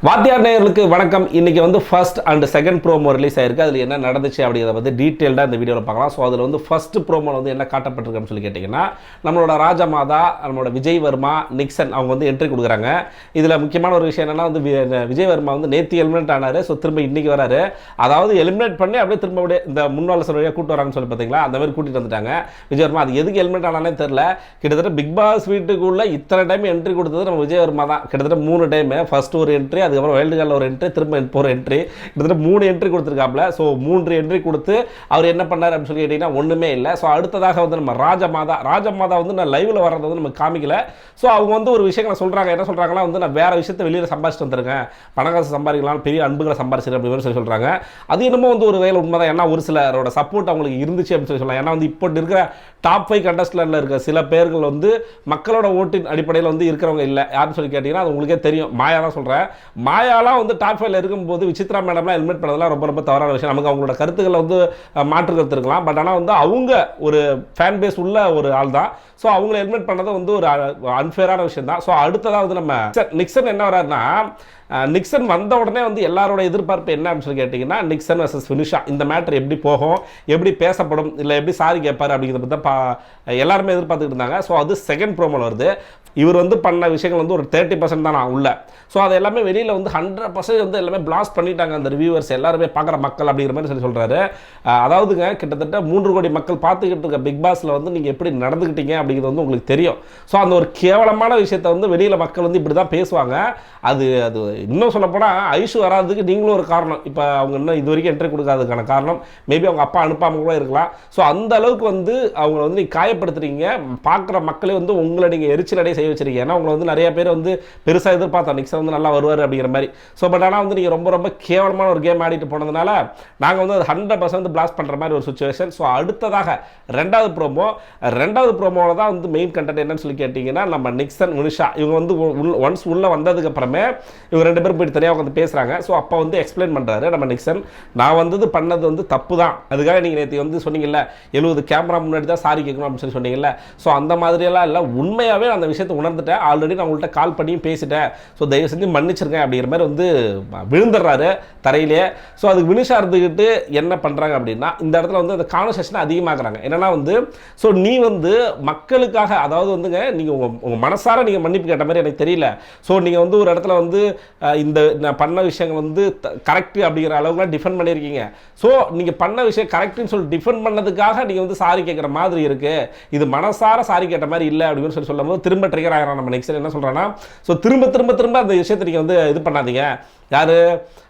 வாத்தியார் நேயர்களுக்கு வணக்கம். இன்னைக்கு வந்து first and second promo release ஆயிருக்கு. அதில் என்ன நடந்துச்சு அப்படிங்கிறத பற்றி டீட்டெயில்டாக இந்த வீடியோவில் பார்க்கலாம். ஸோ அதில் வந்து ஃபர்ஸ்ட் ப்ரோமோவில் வந்து என்ன காட்டப்பட்டிருக்குன்னு சொல்லி கேட்டிங்கன்னா, நம்மளோட ராஜமாதா, நம்மளோட விஜய் வர்மா, நிக்சன் அவங்க வந்து என்ட்ரி கொடுக்குறாங்க. இதில் முக்கியமான ஒரு விஷயம் என்னென்னா வந்து விஜய் வர்மா வந்து நேற்று எலிமினேட் ஆனார். ஸோ திரும்ப இன்றைக்கி வராரு. அதாவது எலிமினேட் பண்ணி அப்படியே திரும்ப அப்படியே இந்த முன்னாள் வழியாக கூட்டு வராங்கன்னு சொல்லி பார்த்தீங்களா, அந்த மாதிரி கூட்டிகிட்டு வந்துட்டாங்க விஜய் வர்மா. அது எதுக்கு எலிமினேட் ஆனாலே தெரில. கிட்டத்தட்ட பிக் பாஸ் வீட்டுக்குள்ளே இத்தனை டைம் என்ட்ரி கொடுத்தது நம்ம விஜய் வர்மா தான். கிட்டத்தட்ட 3 டைம். ஃபர்ஸ்ட் ஒரு என்ட்ரி, அதுக்கப்புறம் வைல்டு கார்டில் ஒரு என்ட்ரி, திரும்ப போகிற என்ட்ரி, கிட்டத்தட்ட 3 என்ட்ரி கொடுத்துருக்காப்ல. ஸோ 3 என்ட்ரி கொடுத்து அவர் என்ன பண்ணார் அப்படின்னு சொல்லி கேட்டிங்கன்னா ஒன்றுமே இல்லை. ஸோ அடுத்ததாக வந்து நம்ம ராஜமாதா வந்து நான் லைவில் வர்றதை வந்து நம்ம காமிக்கல. ஸோ அவங்க வந்து ஒரு விஷயங்களை சொல்கிறாங்க. என்ன சொல்கிறாங்கன்னா வந்து நான் வேறு விஷயத்தை வெளியில் சம்பாதிச்சுட்டு வந்துருக்கேன், பணக்காசு சம்பாதிக்கலாம், பெரிய அன்புகளை சம்பாதிச்சிருக்கேன் அப்படின்னு சொல்லி சொல்கிறாங்க. அது என்னமோ வந்து ஒரு வேலை உண்மைதான். ஏன்னா ஒரு சிலரோட சப்போர்ட் அவங்களுக்கு இருந்துச்சு அப்படின்னு சொல்லி சொல்லலாம். ஏன்னா வந்து இப்போ இருக்கிற டாப் 5 கண்டஸ்டன்ட்ல இருக்க சில பேர்கள் வந்து மக்களோட ஓட்டின் அடிப்படையில் வந்து இருக்கிறவங்க இல்லை. யாருன்னு சொல்லி கேட்டிங்கன்னா அது உங்களுக்கே தெரியும். மாயா தான் சொல்கிறேன். மாயாலாம் வந்து டாப் 5ல இருக்கும்போது விசித்ரா மேடம்லாம் எலிமினேட் பண்ணதெல்லாம் ரொம்ப ரொம்ப தவறான விஷயம். நமக்கு அவங்களோட கருத்துக்களை வந்து மாற்று கருத்து இருக்கலாம். பட் ஆனால் வந்து அவங்க ஒரு ஃபேன் பேஸ் உள்ள ஒரு ஆள் தான். ஸோ அவங்கள எலிமினேட் பண்ணது வந்து ஒரு அன்ஃபேரான விஷயம் தான். ஸோ அடுத்ததாக வந்து நம்ம நிக்சன் என்ன வர்றாருன்னா, நிக்சன் வந்த உடனே வந்து எல்லாரோட எதிர்பார்ப்பு என்ன அப்படின்னு சொல்லி கேட்டிங்கன்னா, நிக்சன் வர்சஸ் வினுஷா இந்த மேட்டர் எப்படி போகும், எப்படி பேசப்படும், இல்லை எப்படி சாரி கேட்பார் அப்படிங்கிறத பற்றி எல்லாருமே எதிர்பார்த்துக்கிட்டு இருந்தாங்க. ஸோ அது செகண்ட் ப்ரோமோவில் வருது. இவர் வந்து பண்ண விஷயங்கள் வந்து ஒரு 30% தான் நான் உள்ள. ஸோ அது எல்லாமே வெளியில் வந்து 100% வந்து எல்லாமே பிளாஸ்ட் பண்ணிட்டாங்க அந்த ரிவ்யூவர்ஸ் எல்லாருமே, பார்க்குற மக்கள் அப்படிங்கிற மாதிரி சொல்லி சொல்கிறாரு. அதாவதுங்க கிட்டத்தட்ட 3 கோடி மக்கள் பார்த்துக்கிட்டு இருக்க பிக் பாஸில் வந்து நீங்கள் எப்படி நடந்துக்கிட்டீங்க அப்படிங்கிறது வந்து உங்களுக்கு தெரியும். ஸோ அந்த ஒரு கேவலமான விஷயத்தை வந்து வெளியில் மக்கள் வந்து இப்படி தான் பேசுவாங்க. அது இன்னும் சொல்லப்போனால் ஐஷு வராதுக்கு நீங்களும் ஒரு காரணம். இப்போ அவங்க இன்னும் இது வரைக்கும் என்ட்ரி கொடுக்காததுக்கான காரணம் மேபி அவங்க அப்பா அனுப்பாமல் கூட இருக்கலாம். ஸோ அந்த அளவுக்கு வந்து அவங்கள வந்து நீங்கள் காயப்படுத்துறீங்க. பார்க்குற மக்களே வந்து உங்களை நீங்கள் எரிச்சலடைய செய்ய வச்சிருக்கீங்க. ஏன்னா உங்களை வந்து நிறைய பேர் வந்து பெருசாக எதிர்பார்த்தோம் நிக்சன் வந்து நல்லா வருவார் அப்படிங்கிற மாதிரி. ஸோ பட் ஆனால் வந்து நீங்கள் ரொம்ப ரொம்ப கேவலமான ஒரு கேம் ஆடிட்டு போனதுனால நாங்கள் வந்து அது 100% பிளாஸ்ட் பண்ணுற மாதிரி ஒரு சுச்சுவேஷன். ஸோ அடுத்ததாக ரெண்டாவது ப்ரோமோவில் தான் வந்து மெயின் கண்டென்ட் என்னன்னு சொல்லி கேட்டிங்கன்னா, நம்ம நிக்சன் வினுஷா இவங்க வந்து ஒன்ஸ் உள்ளே வந்ததுக்கு அப்புறமே இவங்க 2 பேரும் போயிட்டு தனியாக உட்காந்து பேசுகிறாங்க. ஸோ அப்போ வந்து எக்ஸ்பிளைன் பண்ணுறாரு நம்ம நிக்சன், நான் வந்து பண்ணது வந்து தப்பு தான், அதுக்காக நீங்கள் நேற்று வந்து சொன்னீங்கல்ல 70 கேமரா முன்னாடி தான் சாரி கேட்கணும் அப்படின்னு சொன்னீங்கல்ல. ஸோ அந்த மாதிரியெல்லாம் இல்லை, உண்மையாகவே அந்த விஷயத்தை உணர்ந்துட்டேன், ஆல்ரெடி நான் உங்கள்கிட்ட கால் பண்ணியும் பேசிட்டேன், ஸோ தயவு செஞ்சு மன்னிச்சிருக்கேன் அப்படிங்கிற மாதிரி வந்து விழுந்துடுறாரு தரையிலே. ஸோ அதுக்கு வினுஷா இருந்துக்கிட்டு என்ன பண்ணுறாங்க அப்படின்னா, இந்த இடத்துல வந்து அந்த கான்வர்சேஷனை அதிகமாக்குறாங்க. என்னன்னா வந்து ஸோ நீ வந்து மக்களுக்காக, அதாவது வந்துங்க நீங்கள் உங்கள் மனசார நீங்கள் மன்னிப்பு கேட்ட மாதிரி எனக்கு தெரியல. ஸோ நீங்கள் வந்து ஒரு இடத்துல வந்து இந்த நான் பண்ண விஷயங்கள் வந்து கரெக்டு அப்படிங்கிற அளவுக்குலாம் டிஃபெண்ட் பண்ணியிருக்கீங்க. ஸோ நீங்கள் பண்ண விஷயம் கரெக்டுன்னு சொல்லி டிஃபெண்ட் பண்ணதுக்காக நீங்கள் வந்து சாரி கேட்குற மாதிரி இருக்குது, இது மனசார சாரி கேட்ட மாதிரி இல்லை அப்படின்னு சொல்லி சொல்லும்போது திரும்ப ட்ரிகர் ஆகிறான் நம்ம நெக்ஸ்ட். என்ன சொல்கிறான்னா, ஸோ திரும்ப அந்த விஷயத்தை நீங்கள் வந்து இது பண்ணாதீங்க. யார்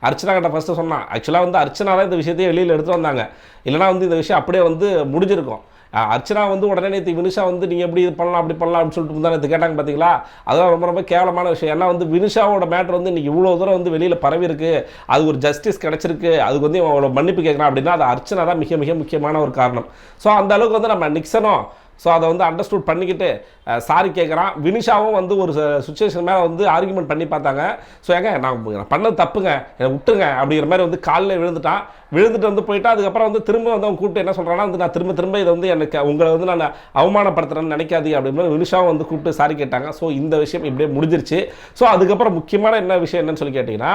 அர்ச்சனா கிட்ட ஃபஸ்ட்டு சொன்னான். ஆக்சுவலாக வந்து அர்ச்சனா தான் இந்த விஷயத்தையே வெளியில் எடுத்து வந்தாங்க. இல்லைனா வந்து இந்த விஷயம் அப்படியே வந்து முடிஞ்சிருக்கும். அர்ச்சனா வந்து உடனே நேற்று வினுஷா வந்து நீங்கள் எப்படி இது பண்ணலாம் அப்படி பண்ணலாம் அப்படின்னு சொல்லிட்டு தான் நேற்று கேட்டாங்க பார்த்தீங்களா. அதெல்லாம் ரொம்ப ரொம்ப கேவலமான விஷயம். ஏன்னா வந்து வினுஷாவோட மேட்டர் வந்து இன்றைக்கி இவ்வளோ தூரம் வந்து வெளியில் பரவி இருக்குது, அது ஒரு ஜஸ்டிஸ் கிடச்சிருக்கு, அதுக்கு வந்து அவ்வளோ மன்னிப்பு கேட்குறான் அப்படின்னா அது அர்ச்சனா தான் மிக மிக முக்கியமான ஒரு காரணம். ஸோ அந்த அளவுக்கு வந்து நம்ம நிக்சனும் ஸோ அதை வந்து அண்டர்ஸ்டூட் பண்ணிக்கிட்டு சாரி கேட்குறான். வினுஷாவும் வந்து ஒரு சுச்சுவேஷன் மேலே வந்து ஆர்குமெண்ட் பண்ணி பார்த்தாங்க. ஸோ ஏங்க நான் பண்ணது தப்புங்க, என்னை விட்டுருங்க அப்படிங்கிற மாதிரி வந்து காலில் விழுந்துட்டு வந்து போயிட்டா. அதுக்கப்புறம் வந்து திரும்ப வந்து அவங்க கூப்பிட்டு என்ன சொல்கிறான்னா வந்து நான் திரும்ப இதை வந்து எனக்கு உங்களை வந்து நான் அவமானப்படுத்துறேன்னு நினைக்காதீங்க அப்படின்னு வினுஷாவும் வந்து கூப்பிட்டு சாரி கேட்டாங்க. ஸோ இந்த விஷயம் இப்படியே முடிஞ்சிருச்சு. ஸோ அதுக்கப்புறம் முக்கியமான என்ன விஷயம் என்னன்னு சொல்லி கேட்டிங்கன்னா,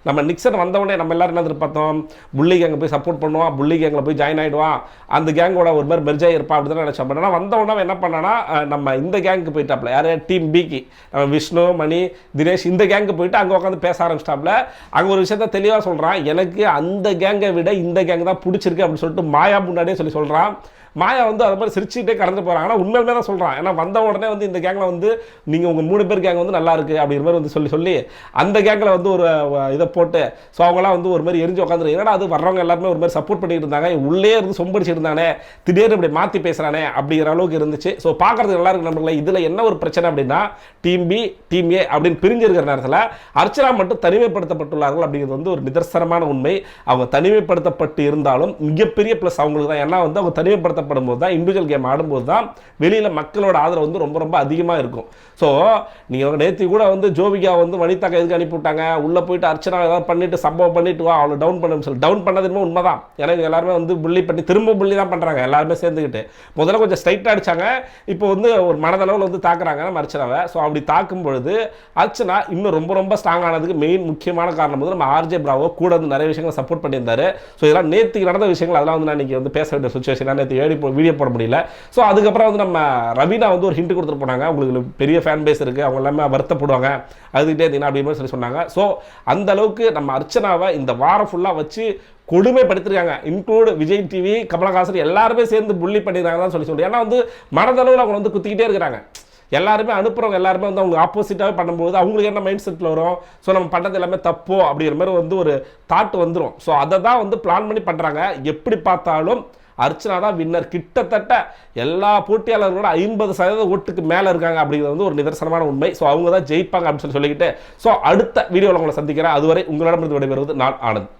நம்ம நிக்சன் வந்தவொடனே நம்ம எல்லாரும் என்ன எதிர்பார்த்தோம், புள்ளி கேங்கை போய் சப்போர்ட் பண்ணுவான், புள்ளி கேங்கில் போய் ஜாயின் ஆகிடுவான், அந்த கேங்கோட ஒரு மாதிரி மெர்ஜாக இருப்பான் அப்படி தான் நினச்சோம். பட் ஆனால் வந்தவொடனே என்ன பண்ணான்னா நம்ம இந்த கேங்க்கு போயிட்டாப்ல, யார் டீம் பிக்கு நம்ம விஷ்ணு, மணி, தினேஷ் இந்த கேங்க்கு போயிட்டு அங்கே உட்காந்து பேச ஆரம்பிச்சிட்டாப்ல. அங்கே ஒரு விஷயத்த தெளிவாக சொல்கிறான், எனக்கு அந்த கேங்கை விட இந்த கேங் தான் பிடிச்சிருக்கு அப்படின்னு சொல்லிட்டு மாயா முன்னாடியே சொல்கிறான். மாயா வந்து அது மாதிரி சிரிச்சுக்கிட்டே கடந்து போகிறாங்க. ஆனால் உண்மையிலே தான் சொல்கிறான். ஏன்னா வந்த உடனே வந்து இந்த கேங்கில் வந்து நீங்கள் உங்கள் 3 பேர் கேங் வந்து நல்லா இருக்குது அப்படிங்கிற மாதிரி வந்து சொல்லி அந்த கேங்கில் வந்து ஒரு இதை போட்டு ஸோ அவங்களாம் வந்து ஒரு மாதிரி எரிஞ்சு உட்காந்துருக்கு. ஏன்னா அது வர்றவங்க எல்லாருமே ஒரு மாதிரி சப்போர்ட் பண்ணிட்டு இருந்தாங்க, உள்ளே இருந்து சொம்படிச்சுட்டு இருந்தானே, திடீர்னு இப்படி மாற்றி பேசுகிறானே அப்படிங்கிற அளவுக்கு இருந்துச்சு. ஸோ பார்க்குறதுக்கு நல்லா இருக்கு நம்மள. இதில் என்ன ஒரு பிரச்சனை அப்படின்னா, டீம் பி டீம் ஏ அப்படின்னு பிரிஞ்சிருக்கிற நேரத்தில் அர்ச்சனா மட்டும் தனிமைப்படுத்தப்பட்டுள்ளார்கள் அப்படிங்கிறது வந்து ஒரு நிதர்சனமான உண்மை. அவங்க தனிமைப்படுத்தப்பட்டு இருந்தாலும் மிகப்பெரிய ப்ளஸ் அவங்களுக்கு தான். ஏன்னா வந்து அவங்க தனிமைப்படுத்த போது தான் இண்டிவிஜுவல் கேம் ஆடும்போது தான் வெளியில் மக்களோட ஆதரவு வந்து ரொம்ப ரொம்ப அதிகமாக இருக்கும். ஸோ நீங்கள் நேற்று கூட வந்து ஜோவிகா வந்து வனிதாக்கா எதுக்கு அனுப்பிவிட்டாங்க, உள்ளே போயிட்டு அர்ச்சனா ஏதாவது பண்ணிட்டு சம்பவம் பண்ணிட்டு வா அவளை டவுன் பண்ணணும்னு சொல்லி டவுன் பண்ணதுமே உண்மை தான். ஏன்னா எல்லாருமே வந்து புள்ளி பண்ணி திரும்ப புள்ளி தான் பண்ணுறாங்க எல்லாருமே சேர்ந்துக்கிட்டு. முதல்ல கொஞ்சம் ஸ்ட்ரைட்டாக அடிச்சாங்க. இப்போ வந்து ஒரு மனதளவில் வந்து தாக்குறாங்க நம்ம அர்ச்சனாவை. ஸோ அப்படி தாக்கும் பொழுது அர்ச்சனா இன்னும் ரொம்ப ரொம்ப ஸ்ட்ராங் ஆனதுக்கு மெயின் முக்கியமான காரணம் வந்து நம்ம ஆர்ஜே பிராவோ கூட வந்து நிறைய விஷயங்களை சப்போர்ட் பண்ணியிருந்தாரு. ஸோ இதெல்லாம் நேற்றுக்கு நடந்த விஷயங்கள், அதெல்லாம் வந்து நான் இன்னைக்கு வந்து பேச வேண்டிய சுச்சுவேஷன், நேற்று வீடியோ போட முடியல. ஸோ அதுக்கப்புறம் வந்து நம்ம ரவீனா வந்து ஒரு ஹிண்ட் கொடுத்துட்டு போனாங்க, உங்களுக்கு பெரிய ஃபேன் பேஸ் இருக்குது, அவங்க எல்லாமே வருத்தப்படுவாங்க அதுக்கிட்டே இருந்தீங்கன்னா அப்படின்னு சொல்லி சொன்னாங்க. ஸோ அந்த அளவுக்கு நம்ம அர்ச்சனாவை இந்த வாரம் ஃபுல்லாக வச்சு கொடுமைப்படுத்திருக்காங்க. இன்க்ளூட் விஜய் டிவி, கமலஹாசன் எல்லாருமே சேர்ந்து புள்ளி பண்ணிடுறாங்கன்னு சொல்லி சொல்லுவோம். ஏன்னா வந்து மனதளவில் அவங்க வந்து குத்திக்கிட்டே இருக்கிறாங்க. எல்லாருமே அனுப்புகிறவங்க எல்லாருமே வந்து அவங்க ஆப்போசிட்டாகவே பண்ணும்போது அவங்களுக்கு என்ன மைண்ட் செட்டில் வரும், ஸோ நம்ம பண்ணுறது எல்லாமே தப்போ அப்படிங்கிற மாதிரி வந்து ஒரு தாட் வந்துடும். ஸோ அதை தான் வந்து பிளான் பண்ணி பண்ணுறாங்க. எப்படி பார்த்தாலும் அர்ச்சனா தான் வின்னர். கிட்டத்தட்ட எல்லா போட்டியாளர்களோட 50% ஓட்டுக்கு மேலே இருக்காங்க அப்படிங்கிறது வந்து ஒரு நிதர்சனமான உண்மை. ஸோ அவங்க தான் ஜெயிப்பாங்க அப்படின்னு சொல்லிக்கிட்டு ஸோ அடுத்த வீடியோவில் உங்களை சந்திக்கிறேன். அதுவரை உங்களிடமிருந்து விடைபெறுவது நான் ஆனந்த்.